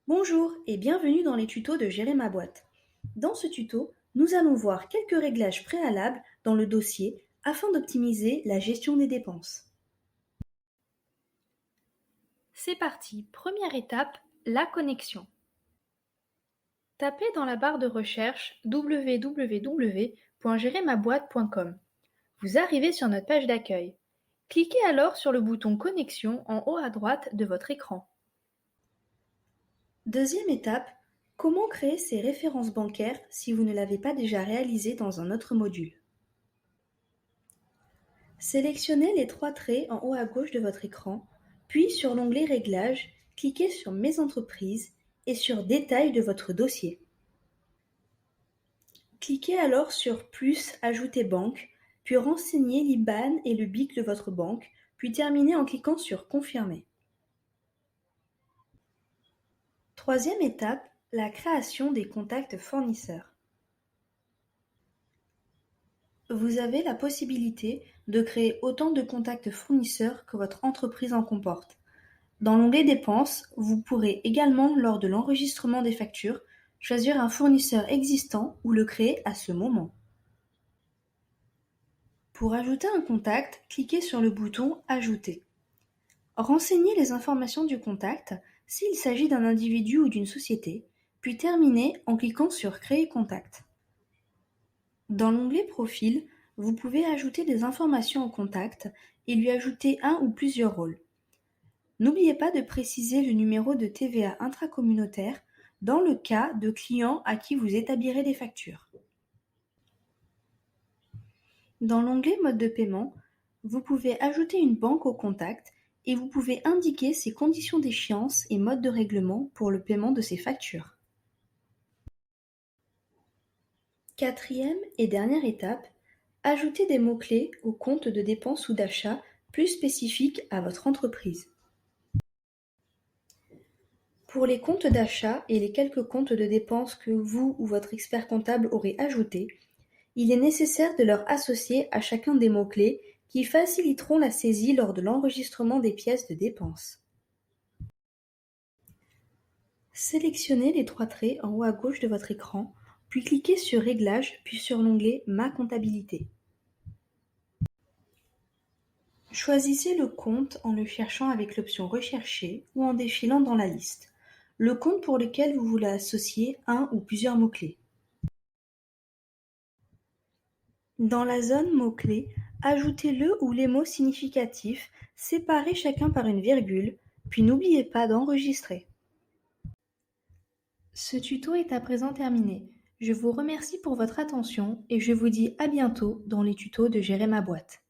Bonjour et bienvenue dans les tutos de Gérer ma boîte. Dans ce tuto, nous allons voir quelques réglages préalables dans le dossier afin d'optimiser la gestion des dépenses. C'est parti, première étape, la connexion. Tapez dans la barre de recherche www.gerermaboîte.com. Vous arrivez sur notre page d'accueil. Cliquez alors sur le bouton Connexion en haut à droite de votre écran. Deuxième étape, comment créer ses références bancaires si vous ne l'avez pas déjà réalisé dans un autre module. Sélectionnez les trois traits en haut à gauche de votre écran, puis sur l'onglet Réglages, cliquez sur Mes entreprises et sur Détails de votre dossier. Cliquez alors sur Plus Ajouter banque, puis renseignez l'IBAN et le BIC de votre banque, puis terminez en cliquant sur Confirmer. Troisième étape, la création des contacts fournisseurs. Vous avez la possibilité de créer autant de contacts fournisseurs que votre entreprise en comporte. Dans l'onglet Dépenses, vous pourrez également, lors de l'enregistrement des factures, choisir un fournisseur existant ou le créer à ce moment. Pour ajouter un contact, cliquez sur le bouton Ajouter. Renseignez les informations du contact s'il s'agit d'un individu ou d'une société, puis terminez en cliquant sur Créer contact. Dans l'onglet Profil, vous pouvez ajouter des informations au contact et lui ajouter un ou plusieurs rôles. N'oubliez pas de préciser le numéro de TVA intracommunautaire dans le cas de clients à qui vous établirez des factures. Dans l'onglet Mode de paiement, vous pouvez ajouter une banque au contact et vous pouvez indiquer ses conditions d'échéance et mode de règlement pour le paiement de ses factures. Quatrième et dernière étape, ajoutez des mots-clés au compte de dépenses ou d'achat plus spécifiques à votre entreprise. Pour les comptes d'achat et les quelques comptes de dépenses que vous ou votre expert comptable aurez ajoutés, il est nécessaire de leur associer à chacun des mots-clés qui faciliteront la saisie lors de l'enregistrement des pièces de dépenses. Sélectionnez les trois traits en haut à gauche de votre écran, puis cliquez sur Réglages, puis sur l'onglet Ma comptabilité. Choisissez le compte en le cherchant avec l'option Rechercher ou en défilant dans la liste, le compte pour lequel vous voulez associer un ou plusieurs mots-clés. Dans la zone mots-clés, ajoutez le ou les mots significatifs, séparés chacun par une virgule, puis n'oubliez pas d'enregistrer. Ce tuto est à présent terminé. Je vous remercie pour votre attention et je vous dis à bientôt dans les tutos de Gérer ma boîte.